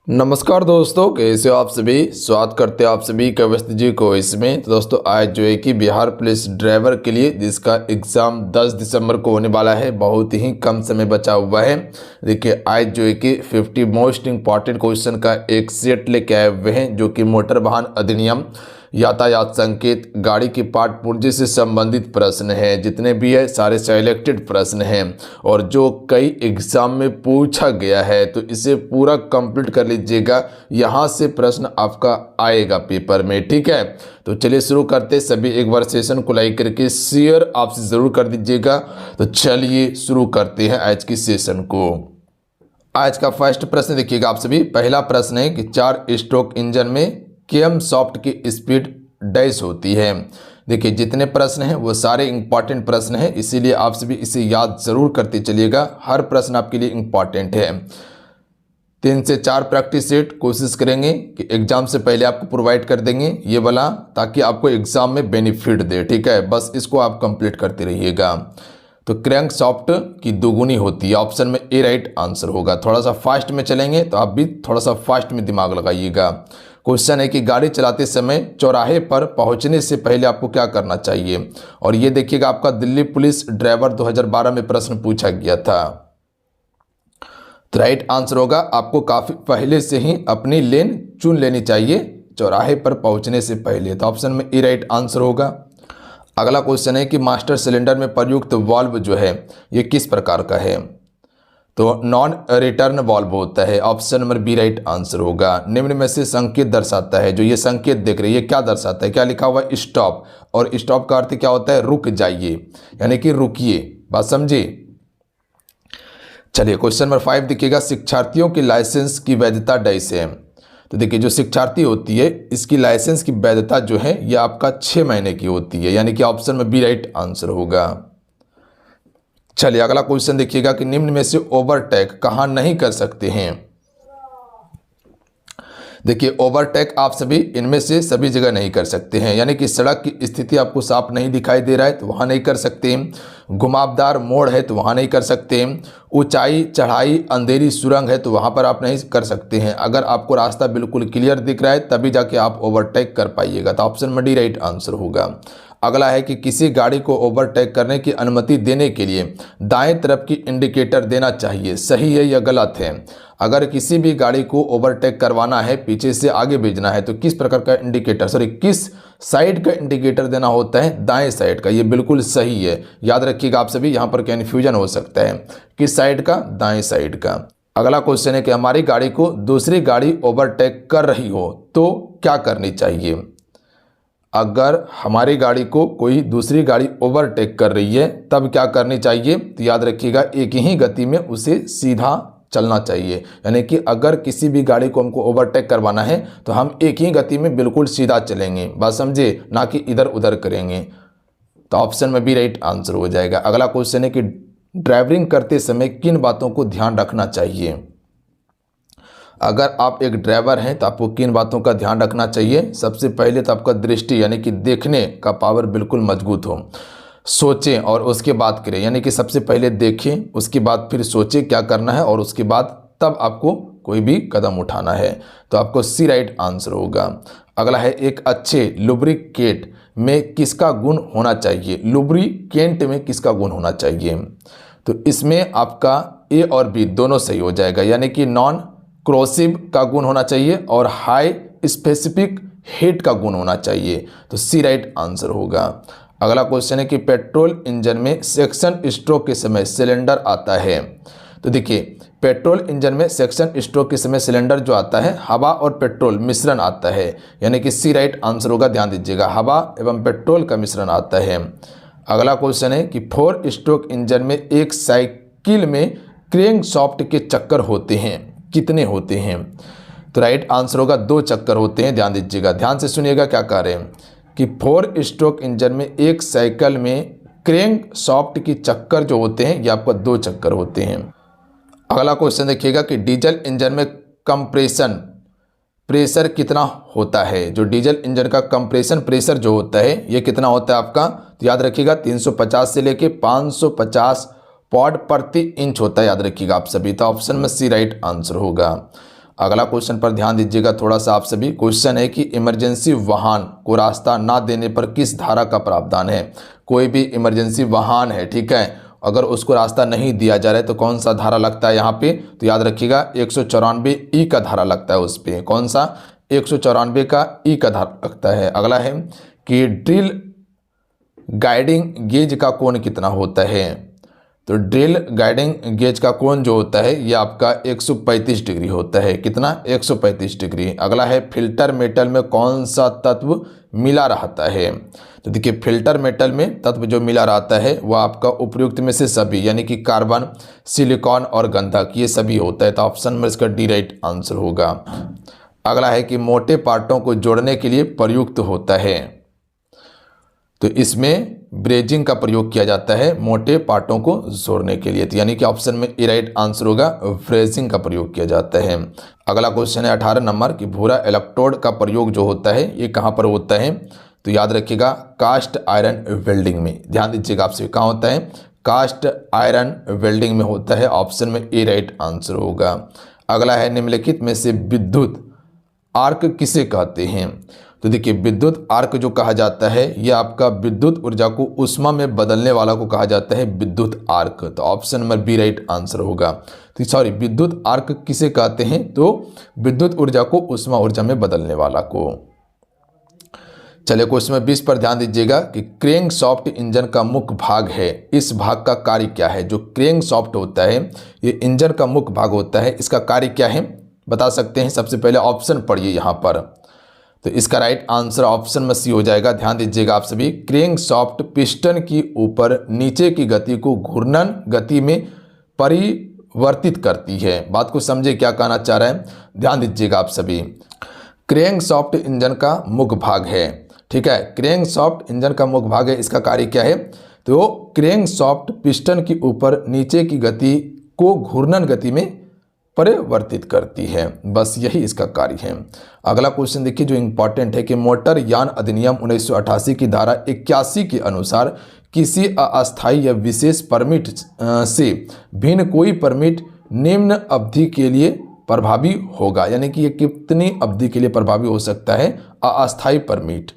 नमस्कार दोस्तों, कैसे हो आप सभी। स्वागत करते हैं आप सभी कविश्त जी को इसमें। तो दोस्तों आज जो है कि बिहार पुलिस ड्राइवर के लिए जिसका एग्ज़ाम 10 दिसंबर को होने वाला है, बहुत ही कम समय बचा हुआ है। देखिए आज जो है कि 50 मोस्ट इम्पॉर्टेंट क्वेश्चन का एक सेट लेके आए हुए हैं, जो कि मोटर वाहन अधिनियम, यातायात संकेत, गाड़ी की पार्ट पुर्जे से संबंधित प्रश्न है। जितने भी है सारे सेलेक्टेड प्रश्न हैं और जो कई एग्जाम में पूछा गया है, तो इसे पूरा कंप्लीट कर लीजिएगा। यहाँ से प्रश्न आपका आएगा पेपर में, ठीक है। तो चलिए शुरू करते। सभी एक बार सेशन को लाइक करके शेयर आपसे ज़रूर कर दीजिएगा। तो चलिए शुरू करते हैं आज की सेशन को। आज का फर्स्ट प्रश्न देखिएगा आप सभी। पहला प्रश्न है कि 4 स्ट्रोक इंजन में केएम सॉफ्ट की स्पीड डैश होती है। देखिए जितने प्रश्न हैं वो सारे इंपॉर्टेंट प्रश्न हैं, इसीलिए आप सभी इसे याद जरूर करते चलिएगा। हर प्रश्न आपके लिए इंपॉर्टेंट है। 3 से 4 प्रैक्टिस सेट कोशिश करेंगे कि एग्जाम से पहले आपको प्रोवाइड कर देंगे ये वाला, ताकि आपको एग्जाम में बेनिफिट दे, ठीक है। बस इसको आप कंप्लीट करते रहिएगा। तो क्रैंक सॉफ्ट की दोगुनी होती है, ऑप्शन में ए राइट आंसर होगा। थोड़ा सा फास्ट में चलेंगे तो आप भी थोड़ा सा फास्ट में दिमाग लगाइएगा। क्वेश्चन है कि गाड़ी चलाते समय चौराहे पर पहुंचने से पहले आपको क्या करना चाहिए। और ये देखिएगा आपका दिल्ली पुलिस ड्राइवर 2012 में प्रश्न पूछा गया था। तो राइट आंसर होगा आपको काफ़ी पहले से ही अपनी लेन चुन लेनी चाहिए चौराहे पर पहुंचने से पहले। तो ऑप्शन में ए राइट आंसर होगा। अगला क्वेश्चन है कि मास्टर सिलेंडर में प्रयुक्त वाल्व जो है ये किस प्रकार का है। तो नॉन रिटर्न वाल्व होता है। Option number B right answer होगा। निम्न में से संकेत दर्शाता है, जो ये संकेत देख रहे हैं ये क्या दर्शाता है, क्या लिखा हुआ है, स्टॉप। और स्टॉप का अर्थ क्या होता है, रुक जाइए, यानी कि रुकिए। बात समझे। चलिए क्वेश्चन नंबर 5 देखिएगा। शिक्षार्थियों के लाइसेंस की वैधता डैश है। तो देखिए जो शिक्षार्थी होती है इसकी लाइसेंस की वैधता जो है ये आपका 6 महीने की होती है, यानी कि ऑप्शन में बी राइट आंसर होगा। चलिए अगला क्वेश्चन देखिएगा कि निम्न में से ओवरटेक कहाँ नहीं कर सकते हैं। देखिए ओवरटेक आप सभी इनमें से सभी जगह नहीं कर सकते हैं, यानी कि सड़क की स्थिति आपको साफ नहीं दिखाई दे रहा है तो वहाँ नहीं कर सकते। घुमावदार मोड़ है तो वहाँ नहीं कर सकते। ऊंचाई चढ़ाई अंधेरी सुरंग है तो वहाँ पर आप नहीं कर सकते हैं। अगर आपको रास्ता बिल्कुल क्लियर दिख रहा है तभी जाके आप ओवरटेक कर पाइएगा। तो ऑप्शन में डी राइट आंसर होगा। अगला है कि किसी गाड़ी को ओवरटेक करने की अनुमति देने के लिए दाएं तरफ की इंडिकेटर देना चाहिए, सही है या गलत है। अगर किसी भी गाड़ी को ओवरटेक करवाना है, पीछे से आगे भेजना है, तो किस प्रकार का इंडिकेटर, किस साइड का इंडिकेटर देना होता है, दाएं साइड का। ये बिल्कुल सही है, याद रखिएगा आप सभी, यहाँ पर कन्फ्यूजन हो सकता है। किस साइड का, दाएं साइड का। अगला क्वेश्चन है कि हमारी गाड़ी को दूसरी गाड़ी ओवरटेक कर रही हो तो क्या करनी चाहिए। अगर हमारी गाड़ी को कोई दूसरी गाड़ी ओवरटेक कर रही है तब क्या करनी चाहिए। तो याद रखिएगा एक ही गति में उसे सीधा चलना चाहिए, यानी कि अगर किसी भी गाड़ी को हमको ओवरटेक करवाना है तो हम एक ही गति में बिल्कुल सीधा चलेंगे, बात समझे, ना कि इधर उधर करेंगे। तो ऑप्शन में भी राइट आंसर हो जाएगा। अगला क्वेश्चन है कि ड्राइविंग करते समय किन बातों को ध्यान रखना चाहिए। अगर आप एक ड्राइवर हैं तो आपको किन बातों का ध्यान रखना चाहिए। सबसे पहले तो आपका दृष्टि, यानी कि देखने का पावर बिल्कुल मजबूत हो। सोचें और उसके बाद करें, यानी कि सबसे पहले देखें, उसके बाद फिर सोचें क्या करना है और उसके बाद तब आपको कोई भी कदम उठाना है। तो आपको सी राइट आंसर होगा। अगला है एक अच्छे लुब्रिकेट में किसका गुण होना चाहिए। लुब्रिकेंट में किसका गुण होना चाहिए। तो इसमें आपका ए और बी दोनों सही हो जाएगा, यानी कि नॉन क्रोसिव का गुण होना चाहिए और हाई स्पेसिफिक हीट का गुण होना चाहिए। तो सी राइट आंसर होगा। अगला क्वेश्चन है कि पेट्रोल इंजन में सेक्शन स्ट्रोक के समय सिलेंडर आता है। तो देखिए पेट्रोल इंजन में सेक्शन स्ट्रोक के समय सिलेंडर जो आता है हवा और पेट्रोल मिश्रण आता है, यानी कि सी राइट आंसर होगा। ध्यान दीजिएगा हवा एवं पेट्रोल का मिश्रण आता है। अगला क्वेश्चन है कि 4 स्ट्रोक इंजन में एक साइकिल में क्रैंक सॉफ्ट के चक्कर होते हैं, कितने होते हैं। तो राइट आंसर होगा 2 चक्कर होते हैं। ध्यान दीजिएगा, ध्यान से सुनिएगा क्या कह रहे हैं कि 4 स्ट्रोक इंजन में एक साइकिल में क्रैंक सॉफ्ट की चक्कर जो होते हैं ये आपका 2 चक्कर होते हैं। अगला क्वेश्चन देखिएगा कि डीजल इंजन में कंप्रेशन प्रेशर कितना होता है। जो डीजल इंजन का कंप्रेशन प्रेशर जो होता है ये कितना होता है आपका। तो याद रखिएगा 350 से लेके 550 पॉड प्रति इंच होता है, याद रखिएगा आप सभी। तो ऑप्शन में सी राइट आंसर होगा। अगला क्वेश्चन पर ध्यान दीजिएगा थोड़ा सा आप सभी। क्वेश्चन है कि इमरजेंसी वाहन को रास्ता ना देने पर किस धारा का प्रावधान है। कोई भी इमरजेंसी वाहन है, ठीक है, अगर उसको रास्ता नहीं दिया जा रहा है तो कौन सा धारा लगता है यहाँ पे, तो याद रखिएगा 194 का धारा लगता है उस पर। कौन सा, 194 का ई का धारा लगता है। अगला है कि ड्रिल गाइडिंग गेज का कोण कितना होता है। तो ड्रिल गाइडिंग गेज का कोण जो होता है ये आपका 135 डिग्री होता है। कितना, 135 डिग्री। अगला है फिल्टर मेटल में कौन सा तत्व मिला रहता है। तो देखिए फिल्टर मेटल में तत्व जो मिला रहता है वह आपका उपयुक्त में से सभी, यानी कि कार्बन, सिलिकॉन और गंधक, ये सभी होता है। तो ऑप्शन में इसका डी राइट आंसर होगा। अगला है कि मोटे पार्टों को जोड़ने के लिए प्रयुक्त होता है। तो इसमें ब्रेजिंग का प्रयोग किया जाता है मोटे पार्टों को जोड़ने के लिए। तो यानी कि ऑप्शन में ए राइट आंसर होगा, ब्रेजिंग का प्रयोग किया जाता है। अगला क्वेश्चन है 18 नंबर कि भूरा इलेक्ट्रोड का प्रयोग जो होता है ये कहाँ पर होता है। तो याद रखिएगा कास्ट आयरन वेल्डिंग में। ध्यान दीजिएगा आपसे, कहाँ होता है, कास्ट आयरन वेल्डिंग में होता है। ऑप्शन में ए राइट आंसर होगा। अगला है निम्नलिखित में से विद्युत आर्क किसे कहते हैं। तो देखिए विद्युत आर्क जो कहा जाता है यह आपका विद्युत ऊर्जा को उष्मा में बदलने वाला को कहा जाता है विद्युत आर्क। तो option number B right answer होगा। तो सॉरी, विद्युत आर्क किसे कहते हैं, तो विद्युत ऊर्जा को उष्मा ऊर्जा में बदलने वाला को। चलिए क्वेश्चन में 20 पर ध्यान दीजिएगा कि क्रैंक सॉफ्ट इंजन का मुख्य भाग है, इस भाग का कार्य क्या है। जो क्रैंक सॉफ्ट होता है ये इंजन का मुख्य भाग होता है, इसका कार्य क्या है बता सकते हैं। सबसे पहले ऑप्शन पढ़िए यहाँ पर। तो इसका राइट आंसर ऑप्शन में सी हो जाएगा। ध्यान दीजिएगा आप सभी, क्रैंक सॉफ्ट पिस्टन की ऊपर नीचे की गति को घूर्णन गति में परिवर्तित करती है। बात को समझे क्या कहना चाह रहा है, ध्यान दीजिएगा आप सभी। क्रैंक सॉफ्ट इंजन का मुख्य भाग है, ठीक है, क्रैंक सॉफ्ट इंजन का मुख्य भाग है। इसका कार्य क्या है, तो क्रैंक सॉफ्ट पिस्टन की ऊपर नीचे की गति को घूर्णन गति में परिवर्तित करती है, बस यही इसका कार्य है। अगला क्वेश्चन देखिए जो इंपॉर्टेंट है कि मोटर यान अधिनियम 1988 की धारा 81 के अनुसार किसी अस्थायी या विशेष परमिट से भिन्न कोई परमिट निम्न अवधि के लिए प्रभावी होगा। यानी कि ये कितनी अवधि के लिए प्रभावी हो सकता है अस्थायी परमिट।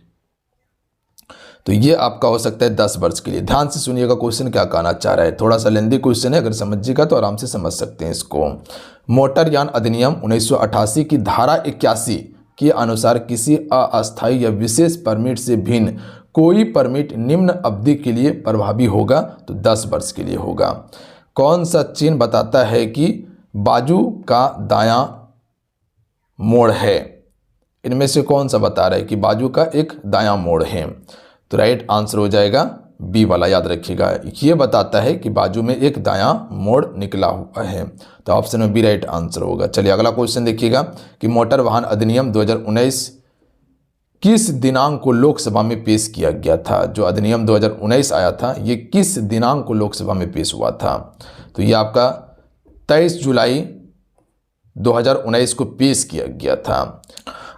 तो ये आपका हो सकता है 10 वर्ष के लिए। ध्यान से सुनिएगा क्वेश्चन क्या कहना चाह रहा है, थोड़ा सा लेंदी क्वेश्चन है, अगर समझिएगा तो आराम से समझ सकते हैं इसको। मोटर यान अधिनियम 1988 की धारा 81 के अनुसार किसी अस्थायी या विशेष परमिट से भिन्न कोई परमिट निम्न अवधि के लिए प्रभावी होगा, तो 10 वर्ष के लिए होगा। कौन सा चिन्ह बताता है कि बाजू का दायां मोड़ है। इनमें से कौन सा बता रहा है कि बाजू का एक दायां मोड़ है। तो राइट आंसर हो जाएगा बी वाला, याद रखिएगा। ये बताता है कि बाजू में एक दायां मोड़ निकला हुआ है। तो ऑप्शन में बी राइट आंसर होगा। चलिए अगला क्वेश्चन देखिएगा कि मोटर वाहन अधिनियम 2019 किस दिनांक को लोकसभा में पेश किया गया था। जो अधिनियम 2019 आया था ये किस दिनांक को लोकसभा में पेश हुआ था। तो ये आपका 23 जुलाई 2019 को पेश किया गया था।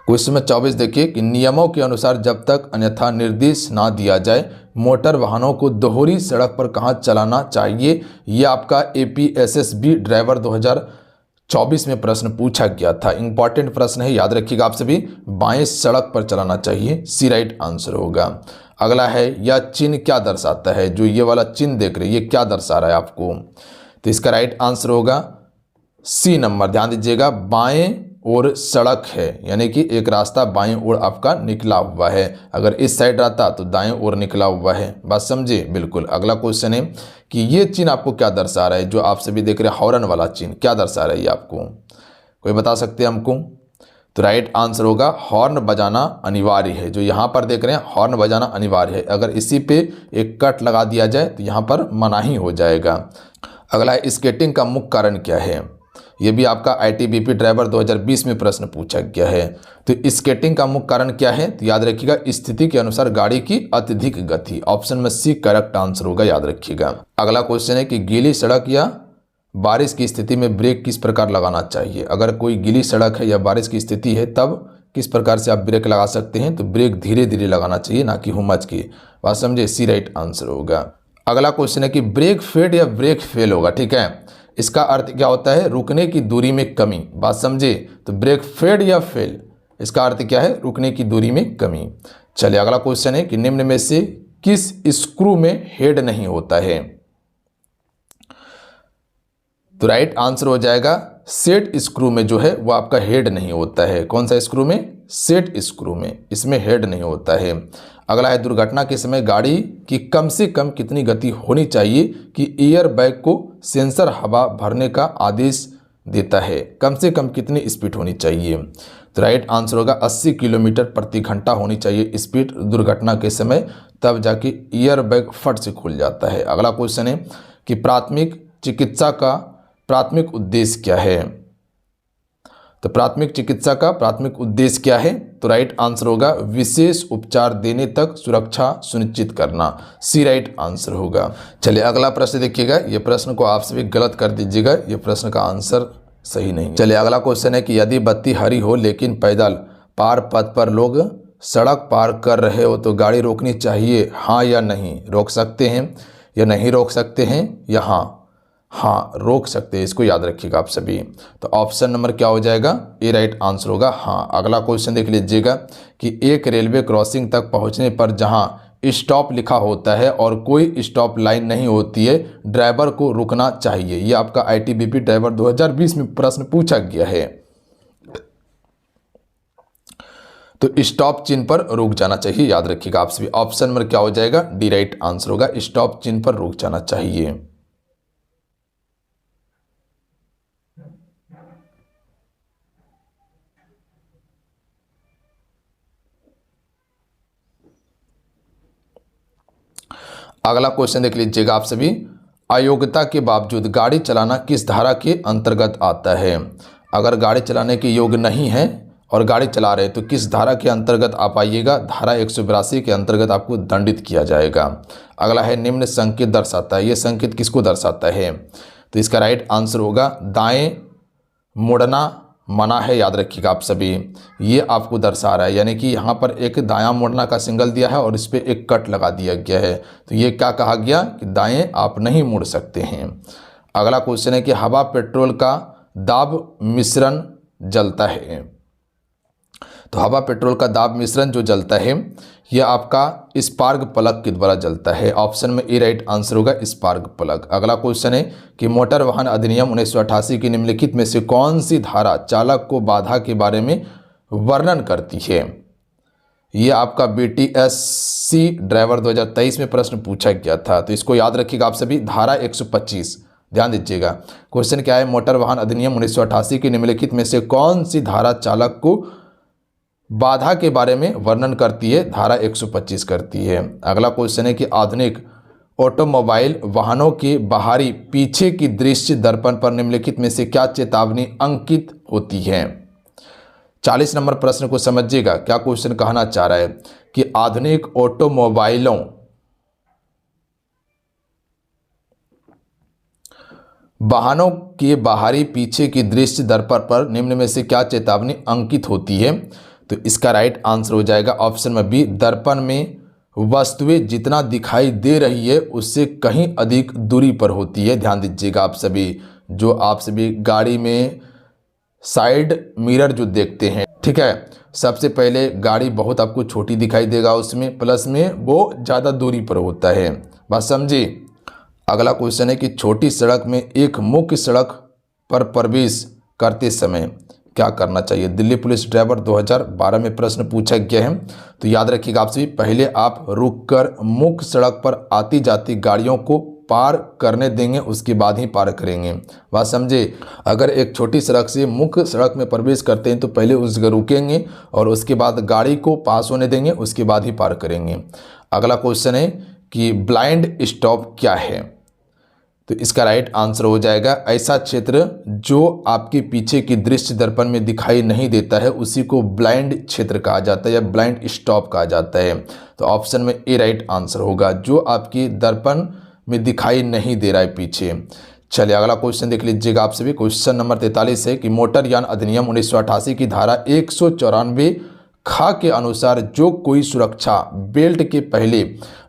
क्वेश्चन में 24 देखिए कि नियमों के अनुसार जब तक अन्यथा निर्देश ना दिया जाए मोटर वाहनों को दोहरी सड़क पर कहाँ चलाना चाहिए। ये आपका APSSB ड्राइवर 2024 में प्रश्न पूछा गया था। इंपॉर्टेंट प्रश्न है, याद रखिएगा आप सभी। बाएं सड़क पर चलाना चाहिए, सी राइट आंसर होगा। अगला है यह चिन्ह क्या दर्शाता है। जो ये वाला चिन्ह देख रहे हैं ये क्या दर्शा रहा है आपको, तो इसका राइट आंसर होगा सी नंबर। ध्यान दीजिएगा, बाएं और सड़क है, यानी कि एक रास्ता बाएं ओर आपका निकला हुआ है। अगर इस साइड रहता तो दाएं ओर निकला हुआ है। बात समझे बिल्कुल। अगला क्वेश्चन है कि ये चिन्ह आपको क्या दर्शा रहा है। जो आप सभी देख रहे हैं हॉर्न वाला चिन्ह क्या दर्शा रहा है ये आपको, कोई बता सकते हैं हमको। तो राइट आंसर होगा हॉर्न बजाना अनिवार्य है। जो यहाँ पर देख रहे हैं हॉर्न बजाना अनिवार्य है। अगर इसी पे एक कट लगा दिया जाए तो यहाँ पर मनाही हो जाएगा। अगला है स्केटिंग का मुख्य कारण क्या है। ये भी आपका ITBP ड्राइवर 2020 में प्रश्न पूछा गया है। तो स्केटिंग का मुख्य कारण क्या है, तो याद रखिएगा स्थिति के अनुसार गाड़ी की अत्यधिक गति। ऑप्शन में सी करेक्ट आंसर होगा, याद रखिएगा। अगला क्वेश्चन है कि गीली सड़क या बारिश की स्थिति में ब्रेक किस प्रकार लगाना चाहिए। अगर कोई गीली सड़क है या बारिश की स्थिति है तब किस प्रकार से आप ब्रेक लगा सकते हैं। तो ब्रेक धीरे धीरे लगाना चाहिए, ना कि हुमच के। बात समझे, सी राइट आंसर होगा। अगला क्वेश्चन है कि ब्रेक फेड या ब्रेक फेल होगा। ठीक है, इसका अर्थ क्या होता है? रुकने की दूरी में कमी। बात समझे? तो ब्रेक फेड या फेल, इसका अर्थ क्या है? रुकने की दूरी में कमी। चलिए अगला क्वेश्चन है कि निम्न में से किस स्क्रू में हेड नहीं होता है? तो राइट आंसर हो जाएगा सेट स्क्रू में जो है वो आपका हेड नहीं होता है। कौन सा स्क्रू में? सेट स्क्रू में, इसमें हेड नहीं होता है। अगला है दुर्घटना के समय गाड़ी की कम से कम कितनी गति होनी चाहिए कि एयर बैग को सेंसर हवा भरने का आदेश देता है? कम से कम कितनी स्पीड होनी चाहिए? तो राइट आंसर होगा 80 किलोमीटर प्रति घंटा होनी चाहिए स्पीड दुर्घटना के समय, तब जाके एयर बैग फट से खुल जाता है। अगला क्वेश्चन है कि प्राथमिक चिकित्सा का प्राथमिक उद्देश्य क्या है? तो प्राथमिक चिकित्सा का प्राथमिक उद्देश्य क्या है? तो राइट आंसर होगा विशेष उपचार देने तक सुरक्षा सुनिश्चित करना। सी राइट आंसर होगा। चलिए अगला प्रश्न देखिएगा, ये प्रश्न को आप सभी गलत कर दीजिएगा, ये प्रश्न का आंसर सही नहीं। चलिए अगला क्वेश्चन है कि यदि बत्ती हरी हो लेकिन पैदल पार पथ पर लोग सड़क पार कर रहे हो तो गाड़ी रोकनी चाहिए, हाँ या नहीं? रोक सकते हैं या नहीं रोक सकते हैं? या हाँ रोक सकते हैं, इसको याद रखिएगा आप सभी। तो ऑप्शन नंबर क्या हो जाएगा? ए राइट आंसर होगा हाँ। अगला क्वेश्चन देख लीजिएगा कि एक रेलवे क्रॉसिंग तक पहुंचने पर जहां स्टॉप लिखा होता है और कोई स्टॉप लाइन नहीं होती है, ड्राइवर को रुकना चाहिए। ये आपका आईटीबीपी ड्राइवर 2020 में प्रश्न पूछा गया है। तो स्टॉप चिन्ह पर रुक जाना चाहिए, याद रखिएगा आप सभी। ऑप्शन नंबर क्या हो जाएगा? डी राइट आंसर होगा, स्टॉप चिन्ह पर रुक जाना चाहिए। अगला क्वेश्चन देख लीजिएगा आप सभी, अयोग्यता के बावजूद गाड़ी चलाना किस धारा के अंतर्गत आता है? अगर गाड़ी चलाने के योग्य नहीं है और गाड़ी चला रहे तो किस धारा के अंतर्गत आप आइएगा? धारा 182 के अंतर्गत आपको दंडित किया जाएगा। अगला है निम्न संकेत दर्शाता है, ये संकेत किसको दर्शाता है? तो इसका राइट आंसर होगा दाएं मुड़ना मना है, याद रखिएगा आप सभी। ये आपको दर्शा रहा है, यानी कि यहाँ पर एक दायां मुड़ना का सिंगल दिया है और इस पर एक कट लगा दिया गया है। तो ये क्या कहा गया कि दाएं आप नहीं मुड़ सकते हैं। अगला क्वेश्चन है कि हवा पेट्रोल का दाब मिश्रण जलता है। तो हवा पेट्रोल का दाब मिश्रण जो जलता है यह आपका स्पार्क प्लग के द्वारा जलता है। ऑप्शन में ए राइट आंसर होगा स्पार्क प्लग। अगला क्वेश्चन है कि मोटर वाहन अधिनियम 1988 की निम्नलिखित में से कौन सी धारा चालक को बाधा के बारे में वर्णन करती है? ये आपका BTSC ड्राइवर 2023 में प्रश्न पूछा गया था, तो इसको याद रखिएगा आप सभी। धारा 125, ध्यान दीजिएगा। क्वेश्चन क्या है? मोटर वाहन अधिनियम 1988 की निम्नलिखित में से कौन सी धारा चालक को बाधा के बारे में वर्णन करती है? धारा 125 करती है। अगला क्वेश्चन है कि आधुनिक ऑटोमोबाइल वाहनों के बाहरी पीछे की दृश्य दर्पण पर निम्नलिखित में से क्या चेतावनी अंकित होती है? 40 नंबर प्रश्न को समझिएगा, क्या क्वेश्चन कहना चाह रहा है कि आधुनिक ऑटोमोबाइलों वाहनों के बाहरी पीछे की दृश्य दर्पण पर निम्न में से क्या चेतावनी अंकित होती है? तो इसका राइट आंसर हो जाएगा ऑप्शन में बी, दर्पण में वस्तुएं जितना दिखाई दे रही है उससे कहीं अधिक दूरी पर होती है। ध्यान दीजिएगा आप सभी, जो आप सभी गाड़ी में साइड मिरर जो देखते हैं, ठीक है, सबसे पहले गाड़ी बहुत आपको छोटी दिखाई देगा उसमें, प्लस में वो ज़्यादा दूरी पर होता है। बात समझे? अगला क्वेश्चन है कि छोटी सड़क में एक मुख्य सड़क पर प्रवेश करते समय क्या करना चाहिए? दिल्ली पुलिस ड्राइवर 2012 में प्रश्न पूछा गया है। तो याद रखिएगा आप सभी, पहले आप रुककर मुख्य सड़क पर आती जाती गाड़ियों को पार करने देंगे, उसके बाद ही पार करेंगे। बात समझे? अगर एक छोटी सड़क से मुख्य सड़क में प्रवेश करते हैं तो पहले उस जगह रुकेंगे और उसके बाद गाड़ी को पास होने देंगे, उसके बाद ही पार करेंगे। अगला क्वेश्चन है कि ब्लाइंड स्टॉप क्या है? तो इसका राइट आंसर हो जाएगा ऐसा क्षेत्र जो आपके पीछे की दृश्य दर्पण में दिखाई नहीं देता है, उसी को ब्लाइंड क्षेत्र कहा जाता है या ब्लाइंड स्टॉप कहा जाता है। तो ऑप्शन में ए राइट आंसर होगा, जो आपकी दर्पण में दिखाई नहीं दे रहा है पीछे। चलिए अगला क्वेश्चन देख लीजिएगा आप सभी। क्वेश्चन नंबर 43 है कि मोटर यान अधिनियम 1988 की धारा 194 खा के अनुसार जो कोई सुरक्षा बेल्ट के पहले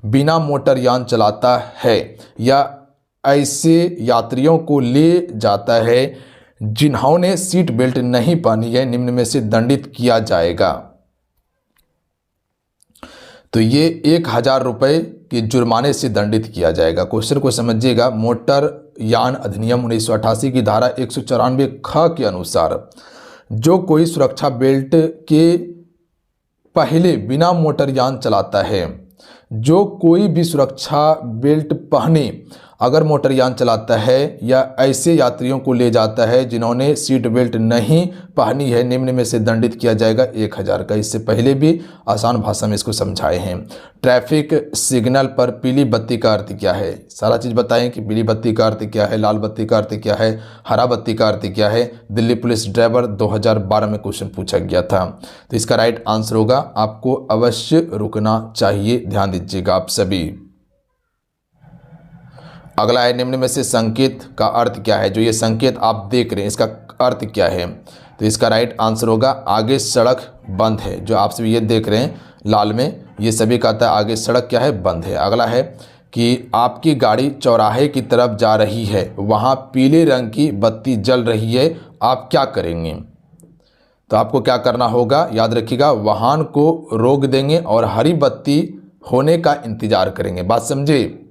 बिना मोटर यान चलाता है या ऐसे यात्रियों को ले जाता है जिन्होंने सीट बेल्ट नहीं पहनी है, निम्न में से दंडित किया जाएगा। तो ये 1000 रुपये के जुर्माने से दंडित किया जाएगा। क्वेश्चन को समझिएगा। मोटर यान अधिनियम 1988 की धारा 194 ख के अनुसार जो कोई सुरक्षा बेल्ट के पहले बिना मोटर यान चलाता है, जो कोई भी सुरक्षा बेल्ट पहने अगर मोटर यान चलाता है या ऐसे यात्रियों को ले जाता है जिन्होंने सीट बेल्ट नहीं पहनी है, निम्न में से दंडित किया जाएगा 1000 का। इससे पहले भी आसान भाषा में इसको समझाए हैं। ट्रैफिक सिग्नल पर पीली बत्ती का अर्थ क्या है? सारा चीज़ बताएं कि पीली बत्ती का अर्थ क्या है, लाल बत्ती का अर्थ क्या है, हरा बत्ती का अर्थ क्या है। दिल्ली पुलिस ड्राइवर 2012 में क्वेश्चन पूछा गया था। तो इसका राइट आंसर होगा आपको अवश्य रुकना चाहिए। ध्यान दीजिएगा आप सभी। अगला है निम्न में से संकेत का अर्थ क्या है? जो ये संकेत आप देख रहे हैं इसका अर्थ क्या है? तो इसका राइट आंसर होगा आगे सड़क बंद है। जो आप सभी ये देख रहे हैं लाल में, ये सभी कहता है आगे सड़क क्या है? बंद है। अगला है कि आपकी गाड़ी चौराहे की तरफ जा रही है, वहाँ पीले रंग की बत्ती जल रही है, आप क्या करेंगे? तो आपको क्या करना होगा? याद रखिएगा, वाहन को रोक देंगे और हरी बत्ती होने का इंतजार करेंगे। बात समझे?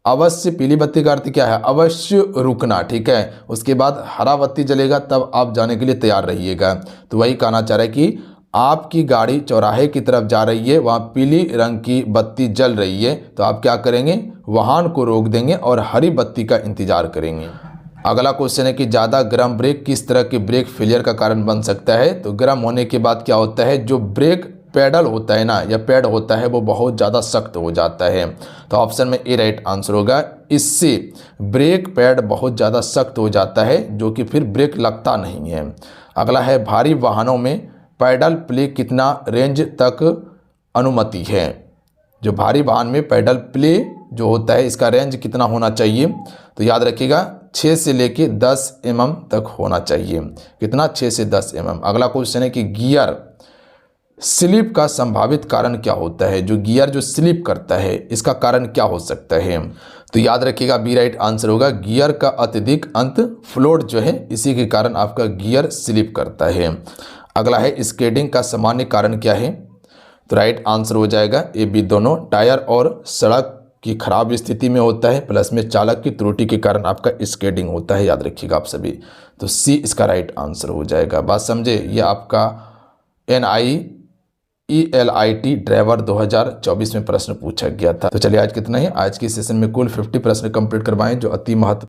अवश्य पीली बत्ती का अर्थ क्या है? अवश्य रुकना, ठीक है। उसके बाद हरा बत्ती जलेगा तब आप जाने के लिए तैयार रहिएगा। तो वही कहना चाह रहा है कि आपकी गाड़ी चौराहे की तरफ जा रही है, वहाँ पीली रंग की बत्ती जल रही है, तो आप क्या करेंगे? वाहन को रोक देंगे और हरी बत्ती का इंतजार करेंगे। अगला क्वेश्चन है कि ज़्यादा गर्म ब्रेक किस तरह के ब्रेक फेलियर का कारण बन सकता है? तो गर्म होने के बाद क्या होता है, जो ब्रेक पैडल होता है ना या पैड होता है वो बहुत ज़्यादा सख्त हो जाता है। तो ऑप्शन में ए राइट आंसर होगा। इससे ब्रेक पैड बहुत ज़्यादा सख्त हो जाता है जो कि फिर ब्रेक लगता नहीं है। अगला है भारी वाहनों में पैडल प्ले कितना रेंज तक अनुमति है? जो भारी वाहन में पैडल प्ले जो होता है इसका रेंज कितना होना चाहिए? तो याद रखिएगा 6 से लेके 10 mm तक होना चाहिए। कितना? 6 से 10 mm। अगला क्वेश्चन है कि गियर स्लिप का संभावित कारण क्या होता है? जो गियर जो स्लिप करता है इसका कारण क्या हो सकता है? तो याद रखिएगा बी राइट आंसर होगा। गियर का अत्यधिक अंत फ्लोट जो है इसी के कारण आपका गियर स्लिप करता है। अगला है स्केटिंग का सामान्य कारण क्या है? तो राइट आंसर हो जाएगा ए बी दोनों। टायर और सड़क की खराब स्थिति में होता है, प्लस में चालक की त्रुटि के कारण आपका स्केटिंग होता है। याद रखिएगा आप सभी। तो सी इसका राइट आंसर हो जाएगा। बात समझे? ये आपका NIELIT ड्राइवर 2024 में प्रश्न पूछा गया था। तो चलिए आज कितना ही, आज की सेशन में कुल 50 प्रश्न कंप्लीट करवाएं जो अति महत्व